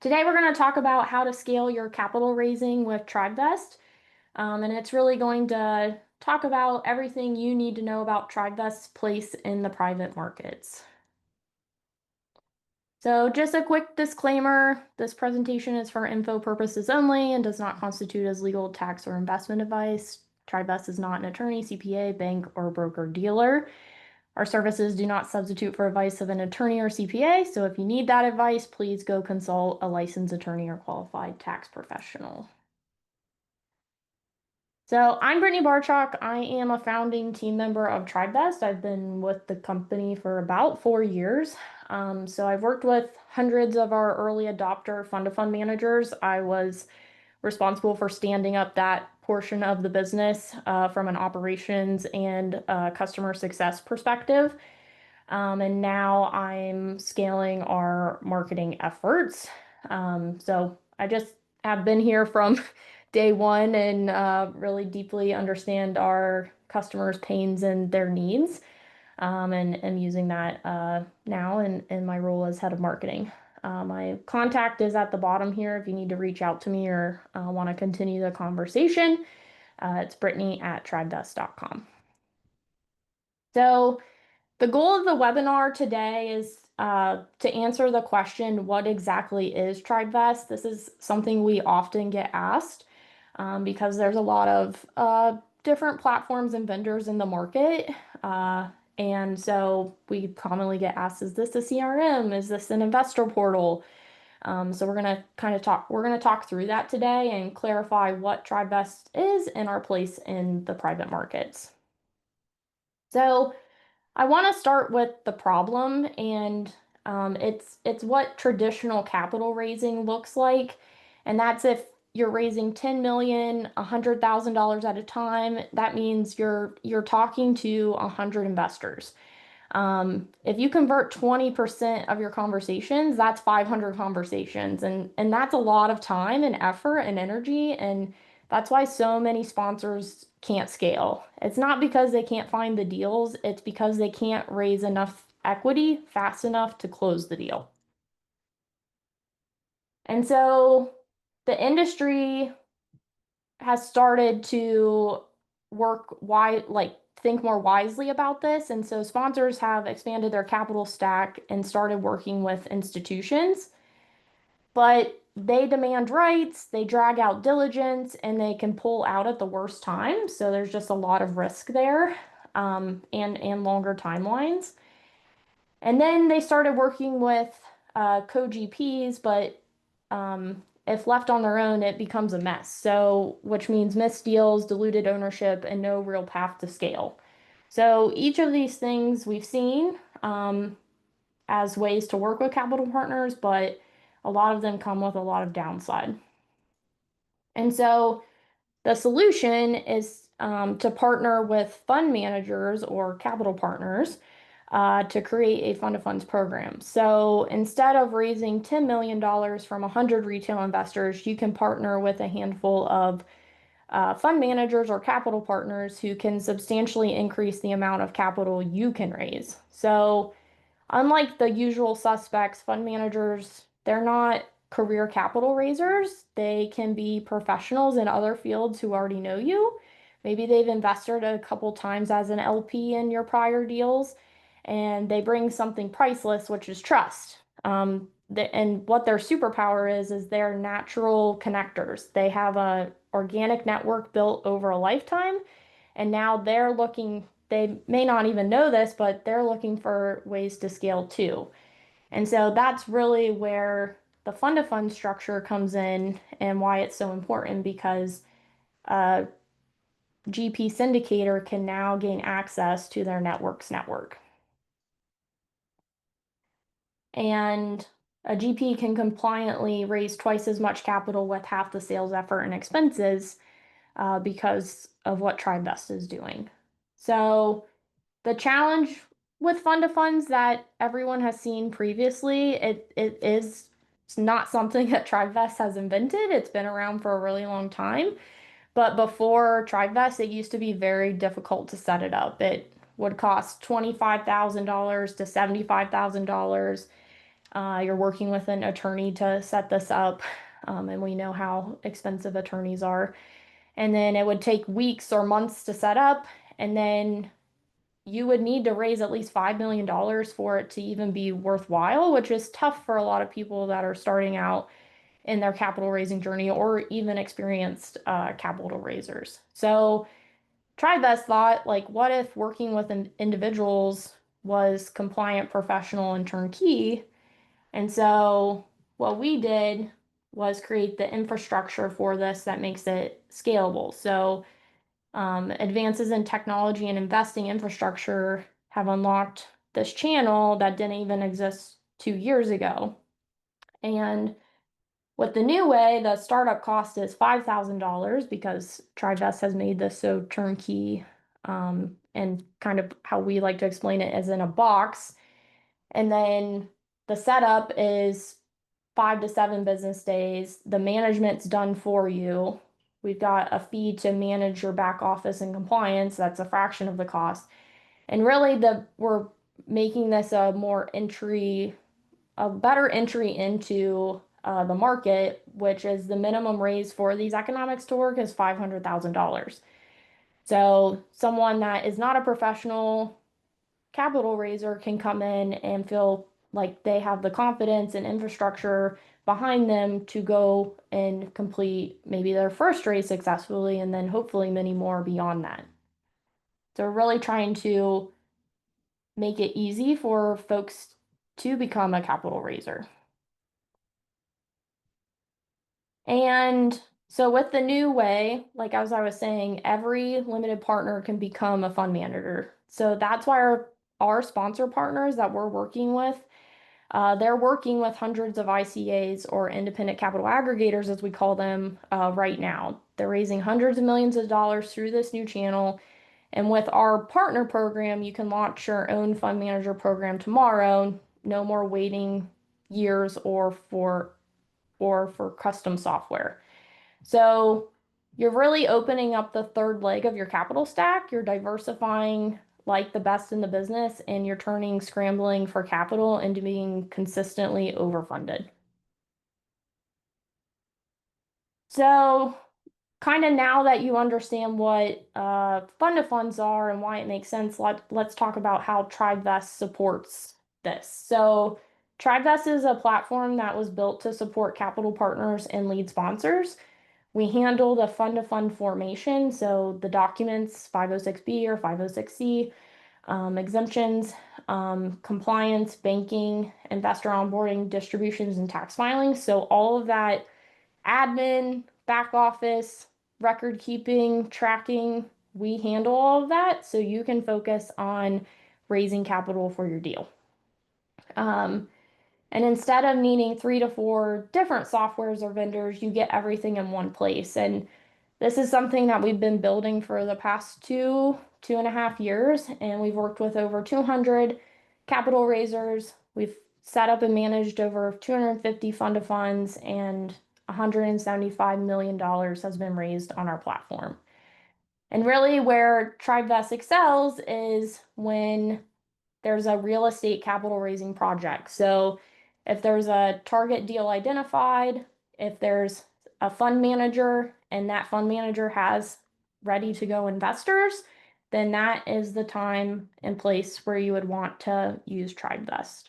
Today we're going to talk about how to scale your capital raising with Tribevest. And it's really going to talk about everything you need to know about Tribevest's place in the private markets. So just a quick disclaimer, this presentation is for info purposes only and does not constitute as legal, tax, or investment advice. Tribevest is not an attorney, CPA, bank, or broker-dealer. Our services do not substitute for advice of an attorney or CPA, so if you need that advice, please go consult a licensed attorney or qualified tax professional. So I'm Brittany Barchok. I am a founding team member of Tribevest. I've been with the company for about 4 years. So I've worked with hundreds of our early adopter fund-to-fund managers. I was responsible for standing up that portion of the business from an operations and customer success perspective. And now I'm scaling our marketing efforts. So I just have been here from day one and really deeply understand our customers' pains and their needs. And am using that now in my role as head of marketing. My contact is at the bottom here if you need to reach out to me or want to continue the conversation. It's Brittany@tribevest.com. So the goal of the webinar today is to answer the question, what exactly is Tribevest? This is something we often get asked because there's a lot of different platforms and vendors in the market. And so we commonly get asked, is this a CRM? Is this an investor portal? So we're going to talk through that today and clarify what Tribevest is and our place in the private markets. So I want to start with the problem, and it's what traditional capital raising looks like, and that's if you're raising 10 million, $100,000 at a time. That means you're talking to 100 investors. If you convert 20% of your conversations, that's 500 conversations, and that's a lot of time and effort and energy, and that's why so many sponsors can't scale. It's not because they can't find the deals, it's because they can't raise enough equity fast enough to close the deal. And so the industry has started to think more wisely about this. And so sponsors have expanded their capital stack and started working with institutions, but they demand rights, they drag out diligence, and they can pull out at the worst time. So there's just a lot of risk there, and longer timelines. And then they started working with co-GPs, but if left on their own, it becomes a mess. So, which means missed deals, diluted ownership, and no real path to scale. So each of these things we've seen as ways to work with capital partners, but a lot of them come with a lot of downside. And so the solution is to partner with fund managers or capital partners to create a fund of funds program. So instead of raising $10 million from 100 retail investors, you can partner with a handful of fund managers or capital partners who can substantially increase the amount of capital you can raise. So unlike the usual suspects, fund managers, they're not career capital raisers. They can be professionals in other fields who already know you. Maybe they've invested a couple times as an LP in your prior deals, and they bring something priceless, which is trust. And what their superpower is they're natural connectors. They have a organic network built over a lifetime, and now they may not even know this, but they're looking for ways to scale too. And so that's really where the fund of fund structure comes in and why it's so important because a GP syndicator can now gain access to their network's network. And a GP can compliantly raise twice as much capital with half the sales effort and expenses because of what Tribevest is doing. So the challenge with fund of funds that everyone has seen previously, it's not something that Tribevest has invented. It's been around for a really long time. But before Tribevest, it used to be very difficult to set it up. It would cost $25,000 to $75,000 You're working with an attorney to set this up, and we know how expensive attorneys are. And then it would take weeks or months to set up, and then you would need to raise at least $5 million for it to even be worthwhile, which is tough for a lot of people that are starting out in their capital raising journey or even experienced capital raisers. So Tribevest thought, like, what if working with individuals was compliant, professional, and turnkey? And so what we did was create the infrastructure for this that makes it scalable. So advances in technology and investing infrastructure have unlocked this channel that didn't even exist 2 years ago. And with the new way, the startup cost is $5,000 because Trivest has made this so turnkey, and kind of how we like to explain it as in a box. And then the setup is 5 to 7 business days. The management's done for you. We've got a fee to manage your back office and compliance. That's a fraction of the cost. And really, we're making this a better entry into the market, which is the minimum raise for these economics to work is $500,000. So someone that is not a professional capital raiser can come in and feel like they have the confidence and infrastructure behind them to go and complete maybe their first raise successfully and then hopefully many more beyond that. So we're really trying to make it easy for folks to become a capital raiser. And so with the new way, like as I was saying, every limited partner can become a fund manager. So that's why our sponsor partners that we're working with, they're working with hundreds of ICAs or independent capital aggregators, as we call them, right now. They're raising hundreds of millions of dollars through this new channel. And with our partner program, you can launch your own fund manager program tomorrow. No more waiting years or for custom software. So you're really opening up the third leg of your capital stack. You're diversifying like the best in the business, and you're turning scrambling for capital into being consistently overfunded. So kind of now that you understand what fund of funds are and why it makes sense, let's talk about how Tribevest supports this. So Tribevest is a platform that was built to support capital partners and lead sponsors. We handle the fund-to-fund formation, so the documents, 506B or 506C, exemptions, compliance, banking, investor onboarding, distributions, and tax filings. So all of that admin, back office, record keeping, tracking, we handle all of that so you can focus on raising capital for your deal. And instead of needing 3 to 4 different softwares or vendors, you get everything in one place. And this is something that we've been building for the past 2.5 years, and we've worked with over 200 capital raisers. We've set up and managed over 250 fund of funds, and $175 million has been raised on our platform. And really, where Tribevest excels is when there's a real estate capital raising project. So if there's a target deal identified, if there's a fund manager and that fund manager has ready to go investors, then that is the time and place where you would want to use Tribevest.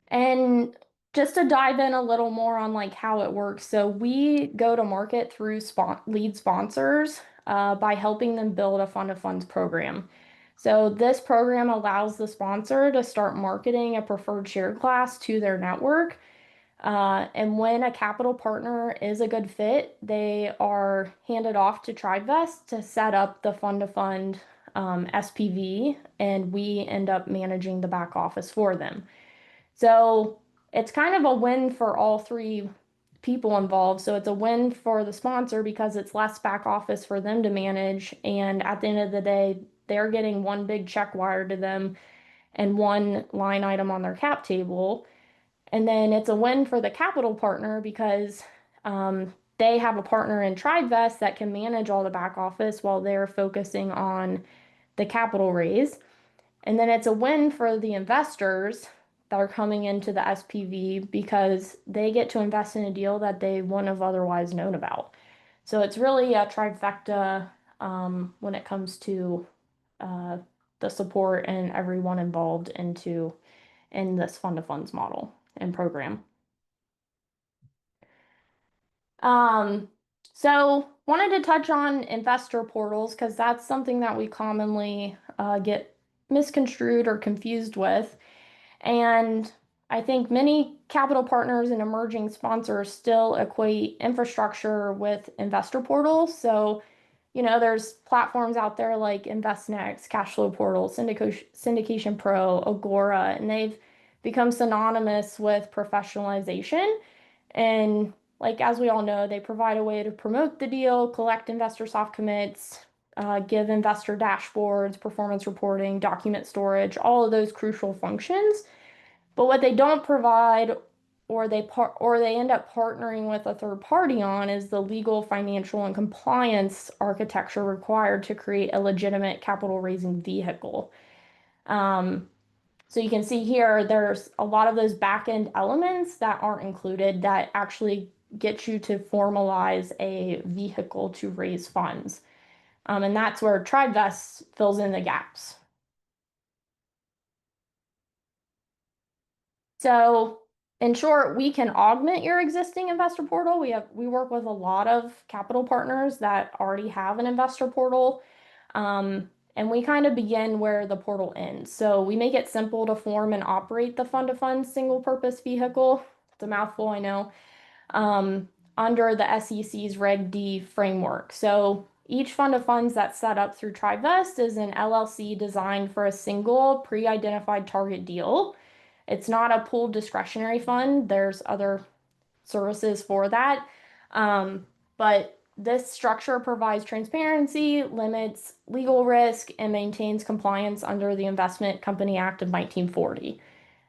And just to dive in a little more on like how it works. So we go to market through lead sponsors by helping them build a fund of funds program. So this program allows the sponsor to start marketing a preferred share class to their network. And when a capital partner is a good fit, they are handed off to Tribevest to set up the fund of fund SPV, and we end up managing the back office for them. So it's kind of a win for all three people involved. So it's a win for the sponsor because it's less back office for them to manage. And at the end of the day, they're getting one big check wired to them and one line item on their cap table. And then it's a win for the capital partner because they have a partner in Tribevest that can manage all the back office while they're focusing on the capital raise. And then it's a win for the investors that are coming into the SPV because they get to invest in a deal that they wouldn't have otherwise known about. So it's really a trifecta when it comes to uh, the support and everyone involved in this fund of funds model and program. Um, so wanted to touch on investor portals because that's something that we commonly get misconstrued or confused with. And I think many capital partners and emerging sponsors still equate infrastructure with investor portals. So, there's platforms out there like InvestNext, Cashflow Portal, Syndication Pro, Agora, and they've become synonymous with professionalization. And like as we all know, they provide a way to promote the deal, collect investor soft commits, give investor dashboards, performance reporting, document storage, all of those crucial functions. But what they don't provide or they end up partnering with a third party on is the legal, financial, and compliance architecture required to create a legitimate capital raising vehicle. Um, so you can see here, there's a lot of those back end elements that aren't included that actually get you to formalize a vehicle to raise funds. And that's where Tribevest fills in the gaps. So, in short, we can augment your existing investor portal. We work with a lot of capital partners that already have an investor portal. And we kind of begin where the portal ends. So we make it simple to form and operate the fund of funds single purpose vehicle. It's a mouthful, I know. Um, Under the SEC's Reg D framework. So each fund of funds that's set up through Trivest is an LLC designed for a single pre-identified target deal. It's not a pooled discretionary fund. There's other services for that. But this structure provides transparency, limits legal risk, and maintains compliance under the Investment Company Act of 1940.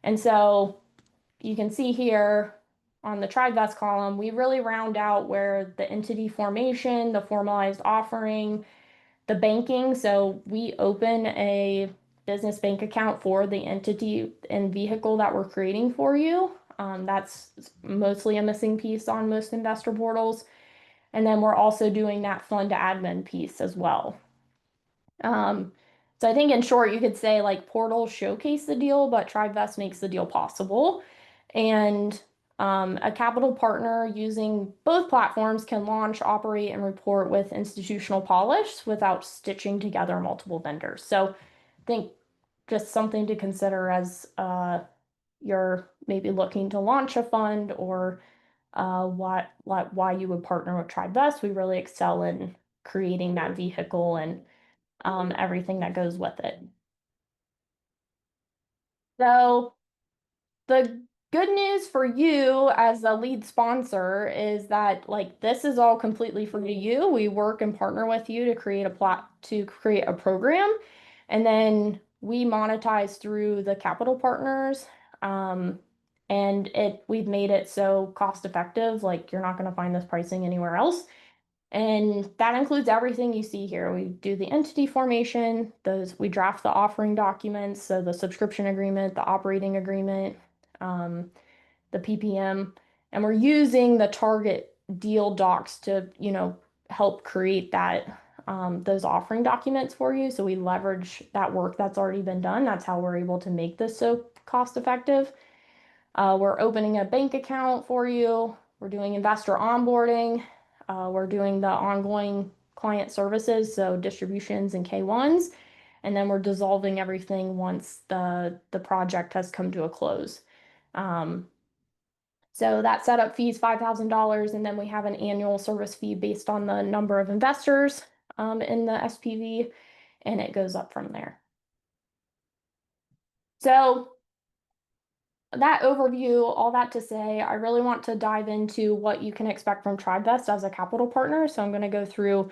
And so you can see here on the Tribevest column, we really round out where the entity formation, the formalized offering, the banking. So we open a business bank account for the entity and vehicle that we're creating for you. That's mostly a missing piece on most investor portals. And then we're also doing that fund admin piece as well. Um, so I think in short, you could say like portals showcase the deal, but Tribevest makes the deal possible. And a capital partner using both platforms can launch, operate, and report with institutional polish without stitching together multiple vendors. So I think just something to consider as you're maybe looking to launch a fund or why you would partner with Tribevest. We really excel in creating that vehicle and everything that goes with it. So the good news for you as a lead sponsor is that like this is all completely free to you. We work and partner with you to create a program, and then we monetize through the capital partners. Um, and we've made it so cost effective, like you're not going to find this pricing anywhere else. And that includes everything you see here. We do the entity formation, we draft the offering documents, so the subscription agreement, the operating agreement, um, the PPM, and we're using the target deal docs to, help create those offering documents for you. So we leverage that work that's already been done. That's how we're able to make this so cost effective. We're opening a bank account for you. We're doing investor onboarding. We're doing the ongoing client services, so distributions and K1s. And then we're dissolving everything once the project has come to a close. Um, so that setup fee is $5,000, and then we have an annual service fee based on the number of investors in the SPV, and it goes up from there. So that overview, all that to say, I really want to dive into what you can expect from Tribevest as a capital partner. So I'm going to go through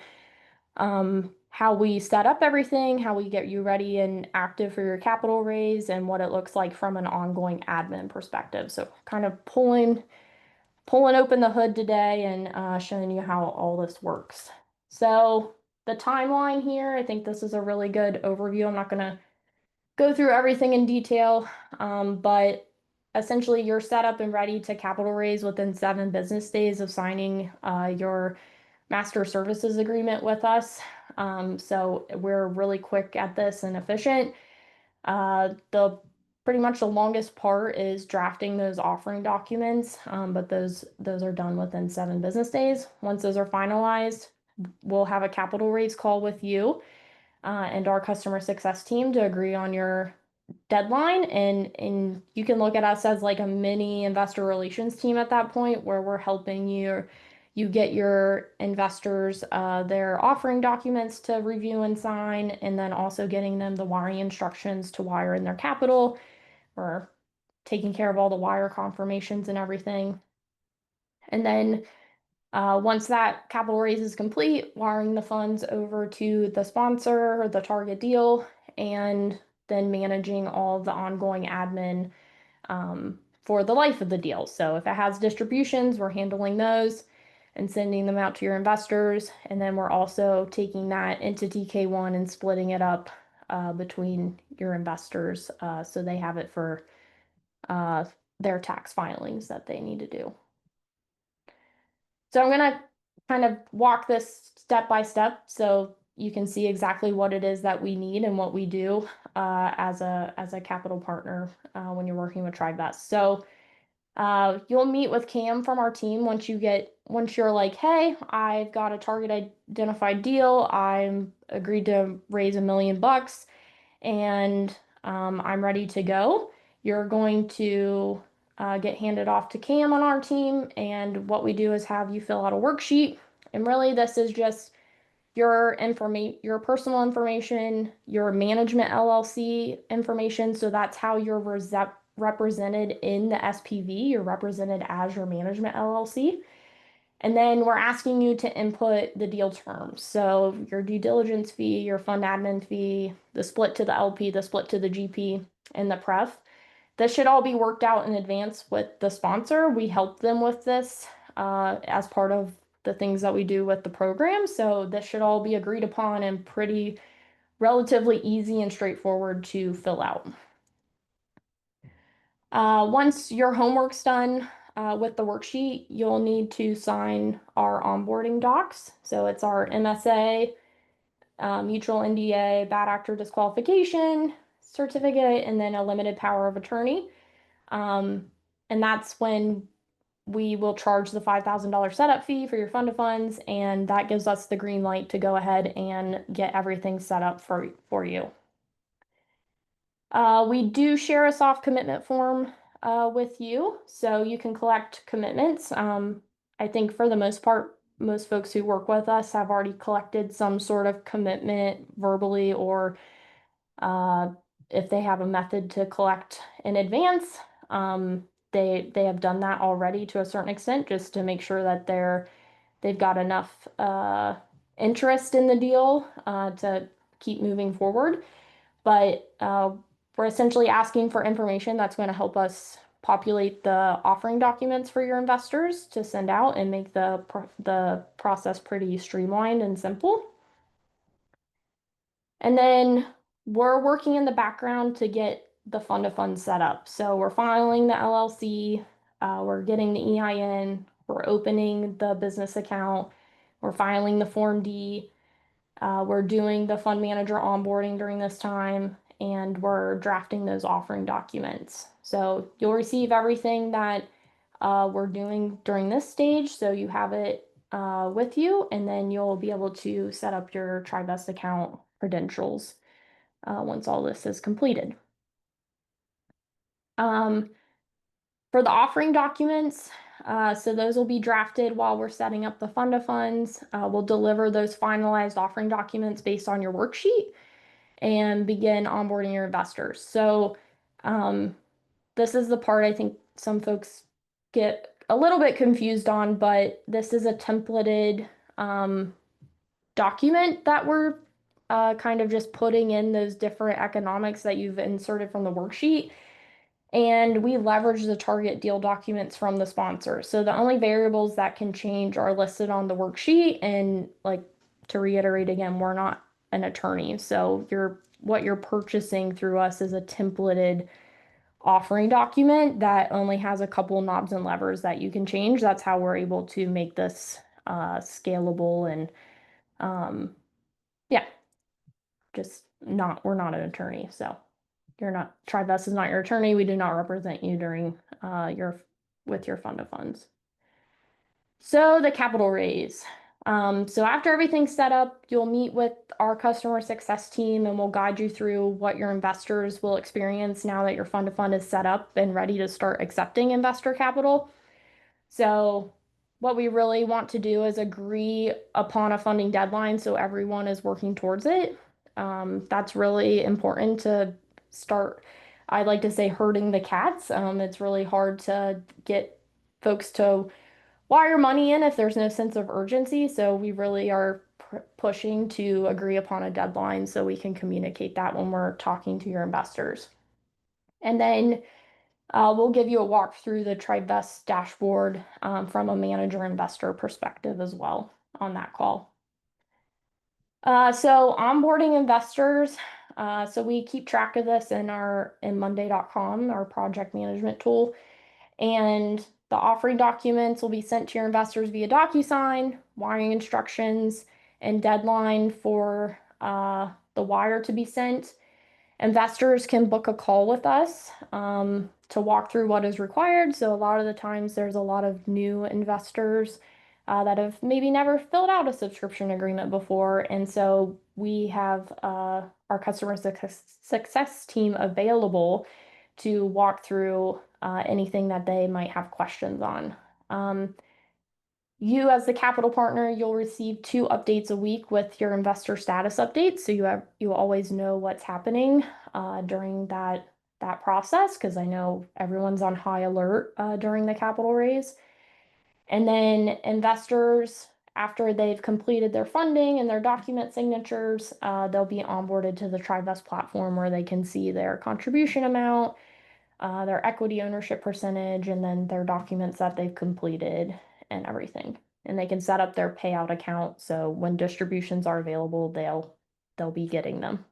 how we set up everything, how we get you ready and active for your capital raise, and what it looks like from an ongoing admin perspective. So kind of pulling open the hood today and showing you how all this works. So the timeline here, I think this is a really good overview. I'm not going to go through everything in detail, but essentially you're set up and ready to capital raise within 7 business days of signing your master services agreement with us. So we're really quick at this and efficient. The pretty much the longest part is drafting those offering documents, but those are done within 7 business days. Once those are finalized, we'll have a capital raise call with you and our customer success team to agree on your deadline. And you can look at us as like a mini investor relations team at that point, where we're helping you get your investors their offering documents to review and sign, and then also getting them the wiring instructions to wire in their capital, or taking care of all the wire confirmations and everything. And then once that capital raise is complete, wiring the funds over to the sponsor or the target deal, and then managing all the ongoing admin for the life of the deal. So if it has distributions, we're handling those and sending them out to your investors. And then we're also taking that into TK1 and splitting it up between your investors so they have it for uh, their tax filings that they need to do. So I'm going to kind of walk this step by step so you can see exactly what it is that we need and what we do as a capital partner when you're working with Tribevest. So you'll meet with Cam from our team once you're like, hey, I've got a target identified deal. I'm agreed to raise $1 million and I'm ready to go. You're going to get handed off to Cam on our team, and what we do is have you fill out a worksheet. And really, this is just your personal information, your management LLC information. So that's how you're represented in the SPV. You're represented as your management LLC. And then we're asking you to input the deal terms. So your due diligence fee, your fund admin fee, the split to the LP, the split to the GP, and the pref. This should all be worked out in advance with the sponsor. We help them with this as part of the things that we do with the program. So this should all be agreed upon and pretty relatively easy and straightforward to fill out. Once your homework's done with the worksheet, you'll need to sign our onboarding docs. So it's our MSA, mutual NDA, bad actor disqualification certificate, and then a limited power of attorney. And that's when we will charge the $5,000 setup fee for your fund of funds, and that gives us the green light to go ahead and get everything set up for you. We do share a soft commitment form with you, so you can collect commitments. I think for the most part, most folks who work with us have already collected some sort of commitment verbally, or uh, if they have a method to collect in advance, they have done that already to a certain extent, just to make sure that they've got enough interest in the deal to keep moving forward. But we're essentially asking for information that's going to help us populate the offering documents for your investors to send out and make the process pretty streamlined and simple. And then we're working in the background to get the fund of funds set up. So we're filing the LLC, we're getting the EIN, we're opening the business account, we're filing the Form D, we're doing the fund manager onboarding during this time, and we're drafting those offering documents. So you'll receive everything that we're doing during this stage, so you have it with you, and then you'll be able to set up your Tribevest account credentials once all this is completed. For the offering documents, so those will be drafted while we're setting up the fund of funds. We'll deliver those finalized offering documents based on your worksheet and begin onboarding your investors. So this is the part I think some folks get a little bit confused on, but this is a templated document that we're kind of just putting in those different economics that you've inserted from the worksheet. And we leverage the target deal documents from the sponsor. So the only variables that can change are listed on the worksheet. And like to reiterate again, we're not an attorney. So what you're purchasing through us is a templated offering document that only has a couple knobs and levers that you can change. That's how we're able to make this scalable and um, yeah, just not, we're not an attorney. So you're not, Tribevest is not your attorney. We do not represent you during with your fund of funds. So the capital raise. So after everything's set up, you'll meet with our customer success team and we'll guide you through what your investors will experience now that your fund of fund is set up and ready to start accepting investor capital. So what we really want to do is agree upon a funding deadline so everyone is working towards it. That's really important to start, I'd like to say, herding the cats. It's really hard to get folks to wire money in if there's no sense of urgency. So we really are pushing to agree upon a deadline so we can communicate that when we're talking to your investors. And then we'll give you a walk through the Tribevest dashboard from a manager investor perspective as well on that call. So onboarding investors. So we keep track of this in Monday.com, our project management tool. And the offering documents will be sent to your investors via DocuSign, wiring instructions, and deadline for the wire to be sent. Investors can book a call with us to walk through what is required. So a lot of the times there's a lot of new investors that have maybe never filled out a subscription agreement before. And so we have our customer success team available to walk through anything that they might have questions on. You as the capital partner, you'll receive 2 updates a week with your investor status updates. So you always know what's happening during that process because I know everyone's on high alert during the capital raise. And then investors, after they've completed their funding and their document signatures, they'll be onboarded to the Tribevest platform where they can see their contribution amount, their equity ownership percentage, and then their documents that they've completed and everything. And they can set up their payout account so when distributions are available, they'll be getting them.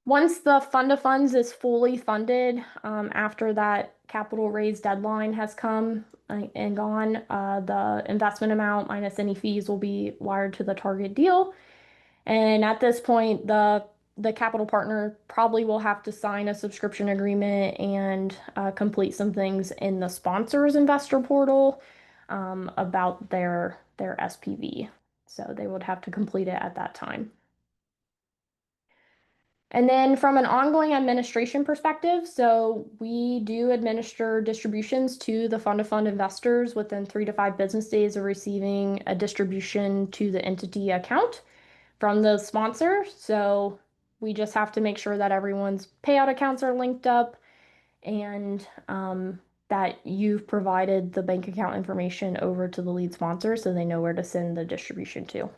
Once the fund of funds is fully funded, after that capital raise deadline has come and gone, the investment amount minus any fees will be wired to the target deal. And at this point, the capital partner probably will have to sign a subscription agreement and complete some things in the sponsor's investor portal about their SPV. So they would have to complete it at that time. And then from an ongoing administration perspective, so we do administer distributions to the fund of fund investors within 3 to 5 business days of receiving a distribution to the entity account from the sponsor. So we just have to make sure that everyone's payout accounts are linked up and that you've provided the bank account information over to the lead sponsor so they know where to send the distribution to.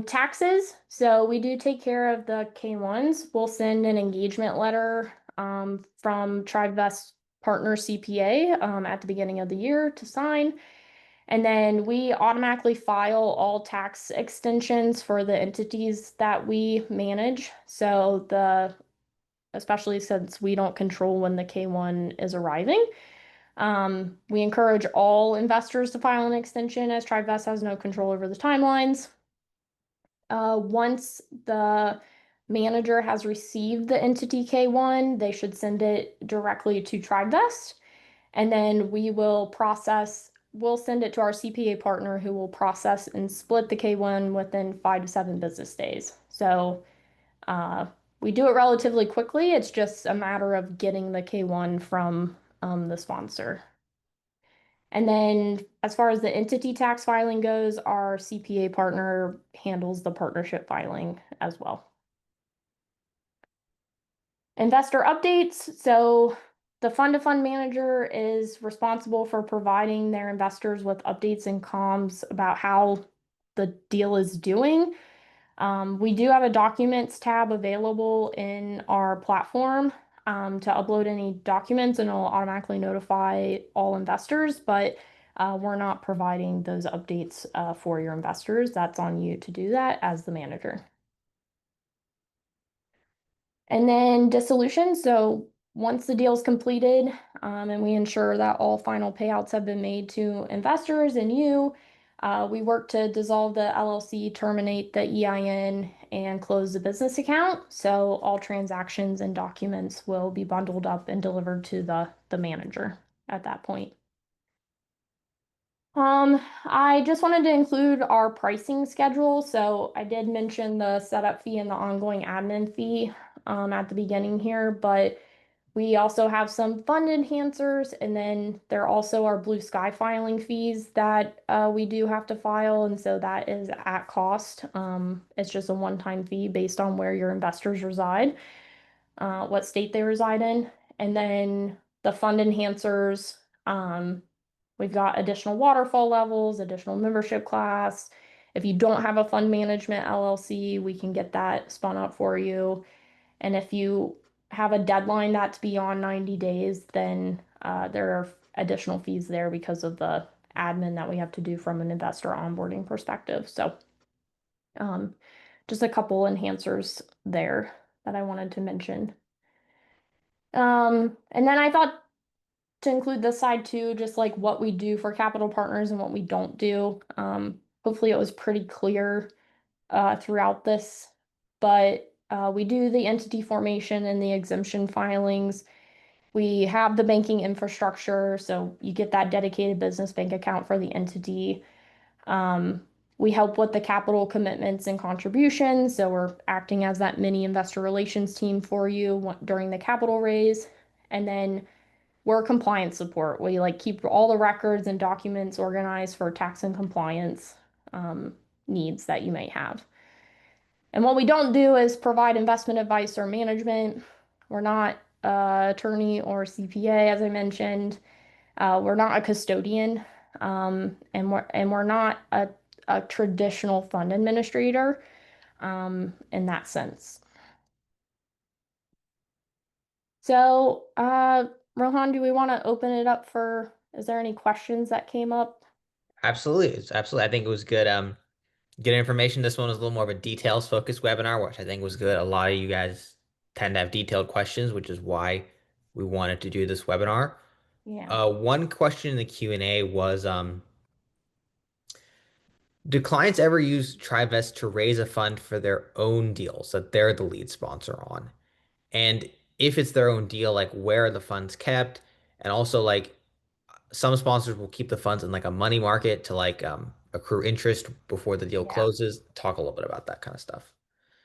Taxes. So we do take care of the K1s. We'll send an engagement letter from Tribevest Partner CPA at the beginning of the year to sign. And then we automatically file all tax extensions for the entities that we manage. So especially since we don't control when the K1 is arriving, we encourage all investors to file an extension as Tribevest has no control over the timelines. Once the manager has received the entity K1, they should send it directly to Tribevest. And then we'll send it to our CPA partner who will process and split the K1 within 5 to 7 business days. So we do it relatively quickly. It's just a matter of getting the K1 from the sponsor. And then as far as the entity tax filing goes, our CPA partner handles the partnership filing as well. Investor updates. So the fund to fund manager is responsible for providing their investors with updates and comms about how the deal is doing. We do have a documents tab available in our platform to upload any documents and it'll automatically notify all investors, but we're not providing those updates for your investors. That's on you to do that as the manager. And then dissolution. So once the deal is completed, and we ensure that all final payouts have been made to investors and you, we work to dissolve the LLC, terminate the EIN, and close the business account. So all transactions and documents will be bundled up and delivered to the manager at that point. I just wanted to include our pricing schedule. So I did mention the setup fee and the ongoing admin fee at the beginning here, but we also have some fund enhancers, and then there also are blue sky filing fees that we do have to file, and so that is at cost. It's just a one-time fee based on where your investors reside, what state they reside in, and then the fund enhancers. We've got additional waterfall levels, additional membership class. If you don't have a fund management LLC, we can get that spun up for you. And if you have a deadline that's beyond 90 days, then there are additional fees there because of the admin that we have to do from an investor onboarding perspective. So um, just a couple enhancers there that I wanted to mention. And then I thought to include this side too, just like what we do for capital partners and what we don't do. Hopefully it was pretty clear throughout this, but we do the entity formation and the exemption filings. We have the banking infrastructure, so you get that dedicated business bank account for the entity. Um, we help with the capital commitments and contributions, so we're acting as that mini investor relations team for you during the capital raise. And then we're compliance support. We like keep all the records and documents organized for tax and compliance um, needs that you may have. And what we don't do is provide investment advice or management. We're not attorney or CPA, as I mentioned. We're not a custodian, and we're not a traditional fund administrator in that sense. So, Rohan, do we want to open it up for, is there any questions that came up? Absolutely. Absolutely. I think it was good. Good information. This one was a little more of a details focused webinar, which I think was good. A lot of you guys tend to have detailed questions, which is why we wanted to do this webinar. Yeah. One question in the Q&A was, do clients ever use Tribevest to raise a fund for their own deals that they're the lead sponsor on? And if it's their own deal, like where are the funds kept? And also like some sponsors will keep the funds in like a money market to like accrue interest before the deal Yeah. closes. Talk a little bit about that kind of stuff.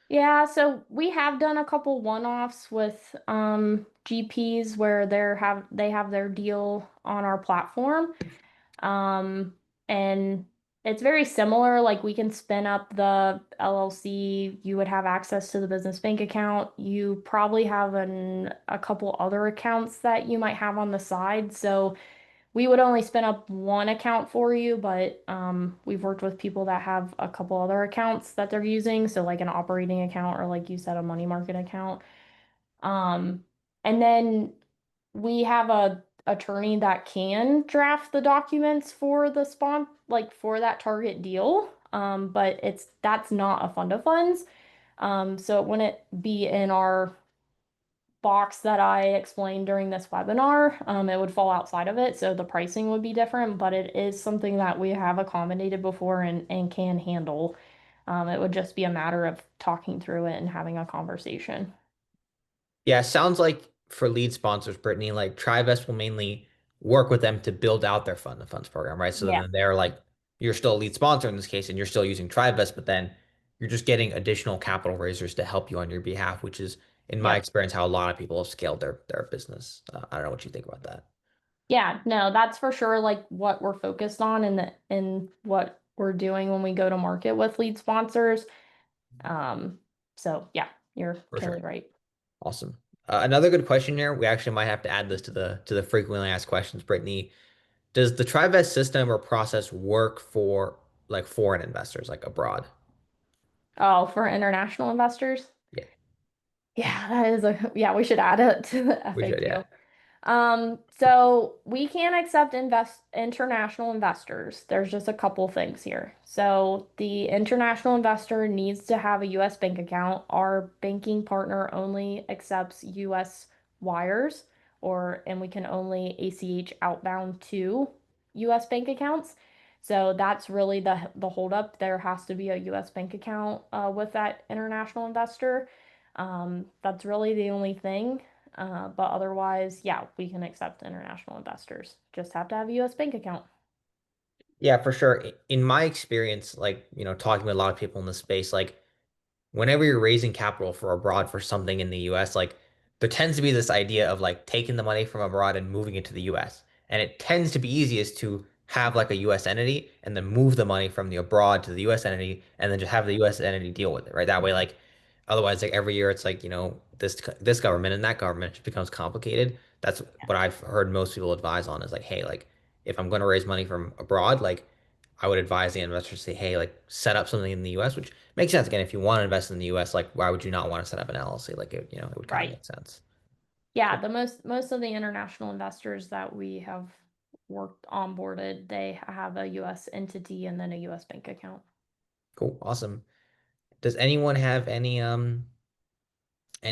Yeah, so we have done a couple one-offs with GPs where they have their deal on our platform. Um, and it's very similar. Like we can spin up the LLC. You would have access to the business bank account. You probably have a couple other accounts that you might have on the side. So we would only spin up one account for you, but we've worked with people that have a couple other accounts that they're using. So like an operating account or like you said, a money market account. Um, and then we have a attorney that can draft the documents for the like for that target deal. But that's not a fund of funds. So it wouldn't be in our box that I explained during this webinar. It would fall outside of it, so the pricing would be different, but it is something that we have accommodated before and can handle. It would just be a matter of talking through it and having a conversation. Yeah, sounds like for lead sponsors, Brittany, like Trivest will mainly work with them to build out their fund of funds program, right? So Yeah. then they're like, you're still a lead sponsor in this case, and you're still using Trivest, but then you're just getting additional capital raisers to help you on your behalf, which is, in my Yep. experience, how a lot of people have scaled their business. I don't know what you think about that. Yeah, no, that's for sure like what we're focused on and what we're doing when we go to market with lead sponsors. Um, so yeah, you're For totally sure. right. Awesome. Another good question here. We actually might have to add this to the frequently asked questions, Brittany. Does the Trivest system or process work for like foreign investors, like abroad? Oh, for international investors? Yeah, Yeah, that is a yeah, we should add it to the we should. Yeah. FAQ. So we can't accept international investors. There's just a couple things here. So the international investor needs to have a US bank account. Our banking partner only accepts US wires and we can only ACH outbound to US bank accounts. So that's really the holdup. There has to be a US bank account with that international investor. That's really the only thing. But otherwise, yeah, we can accept international investors. Just have to have a US bank account. Yeah, for sure. In my experience, like, talking with a lot of people in the space, like whenever you're raising capital for abroad for something in the US, like there tends to be this idea of like taking the money from abroad and moving it to the US. And it tends to be easiest to have like a US entity and then move the money from the abroad to the US entity and then just have the US entity deal with it, right? That way, like otherwise, like every year it's like, this government and that government it just becomes complicated. That's what I've heard most people advise on is like, hey, like if I'm going to raise money from abroad, like I would advise the investors to say, hey, like set up something in the US, which makes sense. Again, if you want to invest in the US, like why would you not want to set up an LLC? Like it would kind of Right. make sense. Yeah, Cool. the most of the international investors that we have worked onboarded, they have a US entity and then a US bank account. Cool. Awesome. Does anyone have any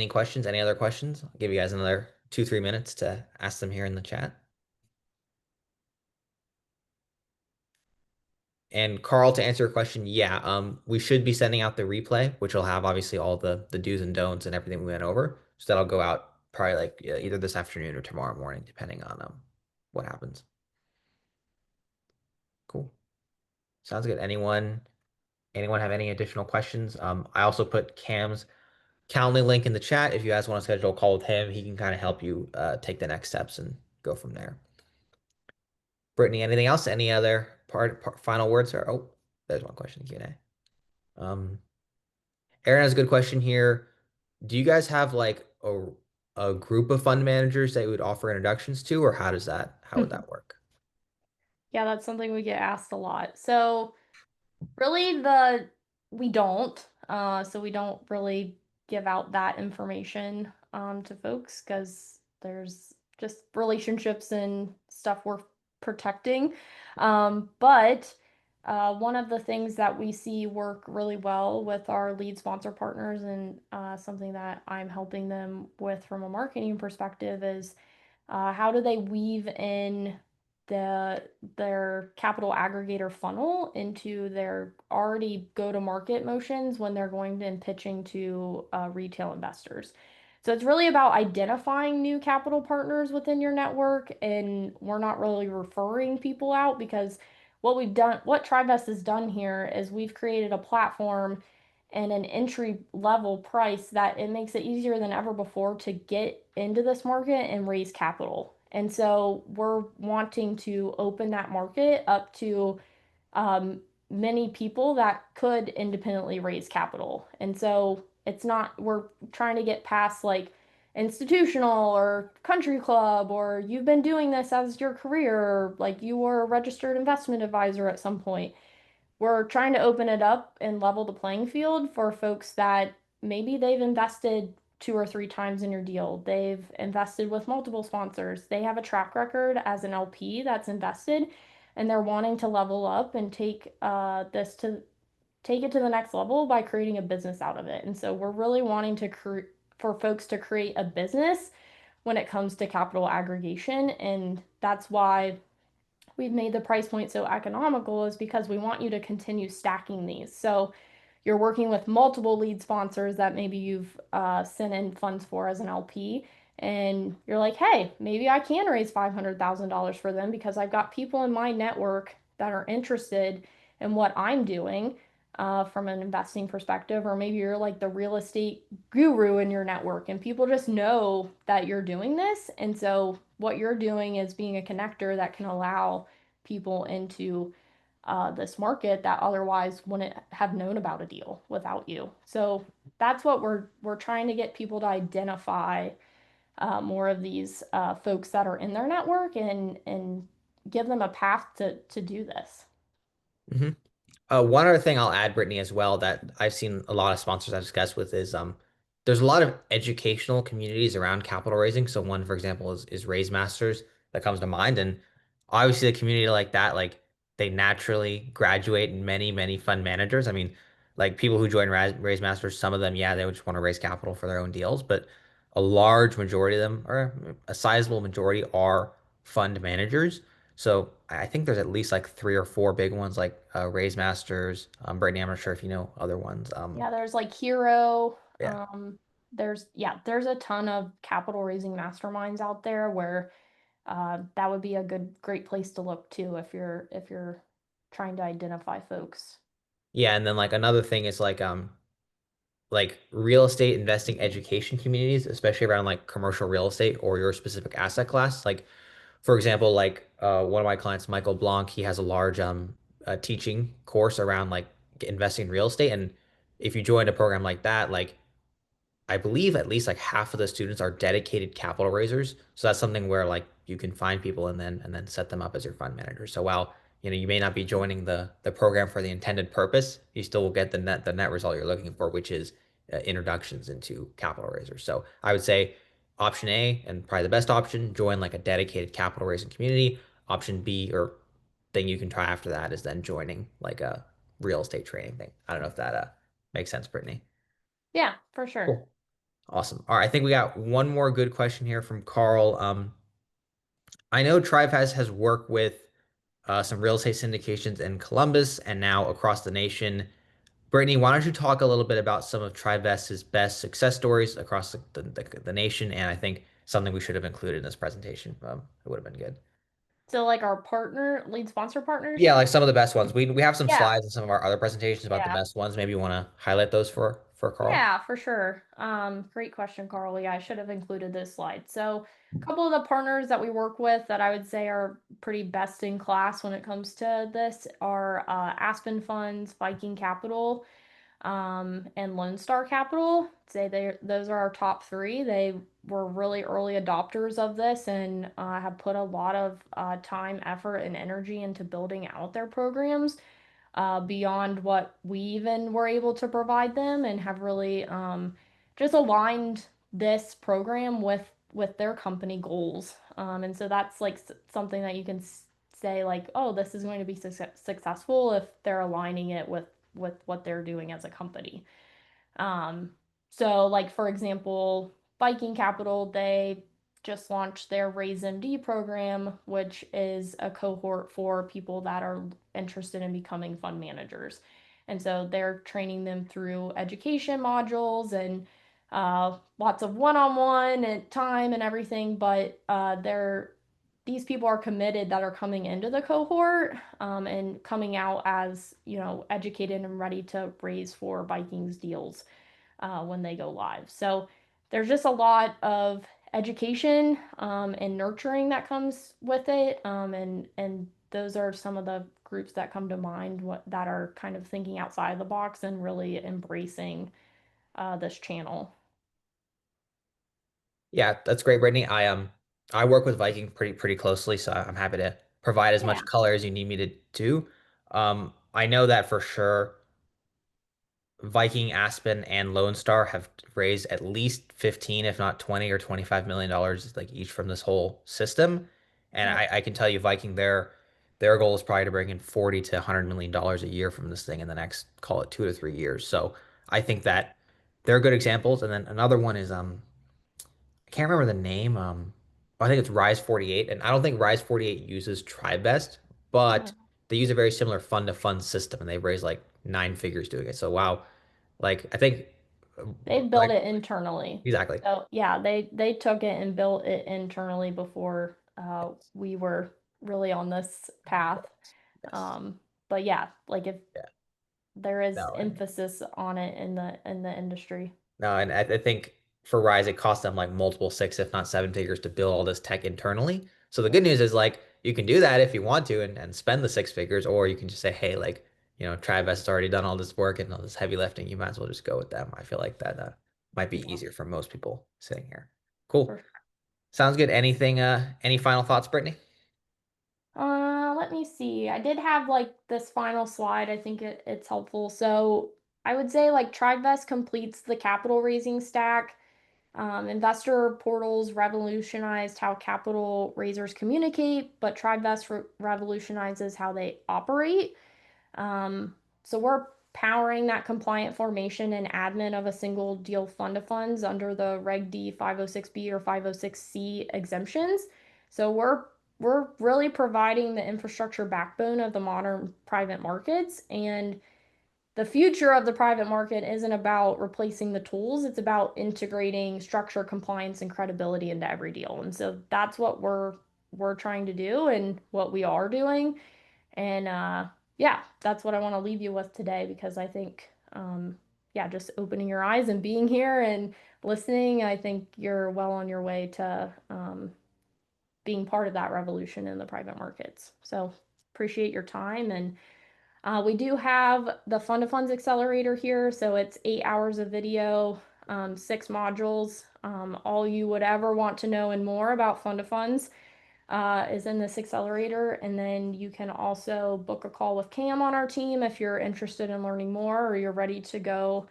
questions? Any other questions? I'll give you guys another 2, 3 minutes to ask them here in the chat. And Carl, to answer your question, yeah, we should be sending out the replay, which will have obviously all the do's and don'ts and everything we went over. So that'll go out probably like yeah, either this afternoon or tomorrow morning, depending on what happens. Cool. Sounds good. Anyone have any additional questions? I also put Cam's Calendly link in the chat. If you guys want to schedule a call with him, he can kind of help you take the next steps and go from there. Brittany, anything else? Any other final words? Or there's one question Q&A. Aaron has a good question here. Do you guys have like a group of fund managers that you would offer introductions to, or how would that work? Yeah, that's something we get asked a lot. So really the we don't. So we don't really give out that information to folks because there's just relationships and stuff we're protecting. But one of the things that we see work really well with our lead sponsor partners and something that I'm helping them with from a marketing perspective is how do they weave in their capital aggregator funnel into their already go-to-market motions when they're going and pitching to retail investors? So it's really about identifying new capital partners within your network, and we're not really referring people out because what Tribevest has done here is we've created a platform and an entry level price that it makes it easier than ever before to get into this market and raise capital. And so we're wanting to open that market up to um, many people that could independently raise capital. And so we're trying to get past like institutional or country club, or you've been doing this as your career, like you were a registered investment advisor at some point. We're trying to open it up and level the playing field for folks that maybe they've invested 2 or 3 times in your deal. They've invested with multiple sponsors. They have a track record as an LP that's invested, and they're wanting to level up and take it to the next level by creating a business out of it. And so we're really wanting for folks to create a business when it comes to capital aggregation, and that's why we've made the price point so economical is because we want you to continue stacking these. So you're working with multiple lead sponsors that maybe you've sent in funds for as an LP, and you're like, hey, maybe I can raise $500,000 for them because I've got people in my network that are interested in what I'm doing from an investing perspective, or maybe you're like the real estate guru in your network and people just know that you're doing this. And so what you're doing is being a connector that can allow people into this market that otherwise wouldn't have known about a deal without you. So that's what we're trying to get people to identify more of these folks that are in their network and give them a path to do this. Hmm. One other thing I'll add, Brittany, as well, that I've seen a lot of sponsors I've discussed with is there's a lot of educational communities around capital raising. So one, for example, is Raise Masters that comes to mind. And obviously a community like that, like they naturally graduate many, many fund managers. I mean, like people who join Raise Masters, some of them, yeah, they would just want to raise capital for their own deals, but a large majority of them, or a sizable majority, are fund managers. So I think there's at least like three or four big ones like Raise Masters. Brittany, I'm not sure if you know other ones. Yeah, there's like Hero. Yeah. There's a ton of capital raising masterminds out there where that would be a great place to look too if you're trying to identify folks. Yeah, and then like another thing is like real estate investing education communities, especially around like commercial real estate or your specific asset class. Like for example, like one of my clients, Michael Blanc, he has a large teaching course around like investing in real estate. And if you join a program like that, like I believe at least like half of the students are dedicated capital raisers. So that's something where like you can find people and then set them up as your fund manager. So while you may not be joining the program for the intended purpose, you still will get the net result you're looking for, which is introductions into capital raisers. So I would say option A and probably the best option, join like a dedicated capital raising community. Option B or thing you can try after that is then joining like a real estate training thing. I don't know if that makes sense, Brittany. Yeah, for sure. Cool. Awesome. All right, I think we got one more good question here from Carl. I know Tribevest has worked with some real estate syndications in Columbus and now across the nation. Brittany, why don't you talk a little bit about some of Tribevest's best success stories across the nation? And I think something we should have included in this presentation. It would have been good. So like our lead sponsor partners. Yeah, like some of the best ones. We have some Yeah, slides in some of our other presentations about the yeah. best ones. Maybe you want to highlight those for Carl. Yeah, for sure. Great question, Carl. Yeah, I should have included this slide. So, a couple of the partners that we work with that I would say are pretty best in class when it comes to this are Aspen Funds, Viking Capital, and Lone Star Capital. Say those are our top three. They were really early adopters of this and have put a lot of time, effort, and energy into building out their programs beyond what we even were able to provide them and have really just aligned this program with their company goals. And so that's like something that you can say like, oh, this is going to be successful if they're aligning it with what they're doing as a company. Um, so like for example, Viking Capital, they just launched their Raise MD program, which is a cohort for people that are interested in becoming fund managers. And so they're training them through education modules and lots of one-on-one and time and everything, but these people are committed that are coming into the cohort and coming out as, educated and ready to raise for Vikings deals when they go live. So there's just a lot of education and nurturing that comes with it, and those are some of the groups that come to mind that are kind of thinking outside the box and really embracing this channel. Yeah, that's great, Brittany. I work with Viking pretty closely, so I'm happy to provide as Yeah. much color as you need me to do. I know that for sure Viking, Aspen, and Lone Star have raised at least 15, if not 20 or $25 million like each from this whole system. And Yep. I can tell you Viking their goal is probably to bring in 40 to $100 million a year from this thing in the next, call it 2 to 3 years. So I think that they're good examples. And then another one is I can't remember the name. I think it's Rise 48, and I don't think Rise 48 uses Tribevest, but they use a very similar fund to fund system, and they've raised like nine figures doing it. So wow, like I think, They've built like it internally. exactly. So yeah, they took it and built it internally before we were really on this path. Yes, yes, Um, but yeah, like if yeah. there is No, and emphasis on it in the industry. no, and I think for Rise it cost them like multiple six, if not seven figures to build all this tech internally. So the good Yep. news is like you can do that if you want to and spend the six figures, or you can just say, hey, like Trivest has already done all this work and all this heavy lifting. You might as well just go with them. I feel like that might be Yeah, easier for most people sitting here. Cool. for sure. Sounds good. Any final thoughts, Brittany? Let me see. I did have like this final slide. I think it's helpful. So I would say like Tribevest completes the capital raising stack. Investor portals revolutionized how capital raisers communicate, but Tribevest revolutionizes how they operate. Um, so we're powering that compliant formation and admin of a single deal fund of funds under the Reg D 506B or 506C exemptions. So we're really providing the infrastructure backbone of the modern private markets, and the future of the private market isn't about replacing the tools, it's about integrating structure, compliance, and credibility into every deal. And so that's what we're trying to do and what we are doing. And yeah, that's what I want to leave you with today because I think yeah, just opening your eyes and being here and listening, I think you're well on your way to being part of that revolution in the private markets. So appreciate your time. And we do have the Fund of Funds Accelerator here, so it's 8 hours of video, 6 modules. All you would ever want to know and more about Fund of Funds is in this accelerator. And then you can also book a call with Cam on our team if you're interested in learning more or you're ready to go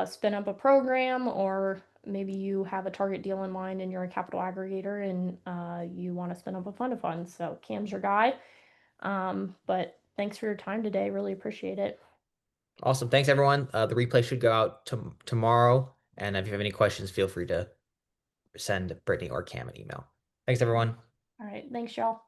spin up a program, or maybe you have a target deal in mind and you're a capital aggregator and you want to spin up a fund of funds. So Cam's your guy. But thanks for your time today. Really appreciate it. Awesome. Thanks, everyone. The replay should go out tomorrow. And if you have any questions, feel free to send Brittany or Cam an email. Thanks, everyone. All right. Thanks, y'all.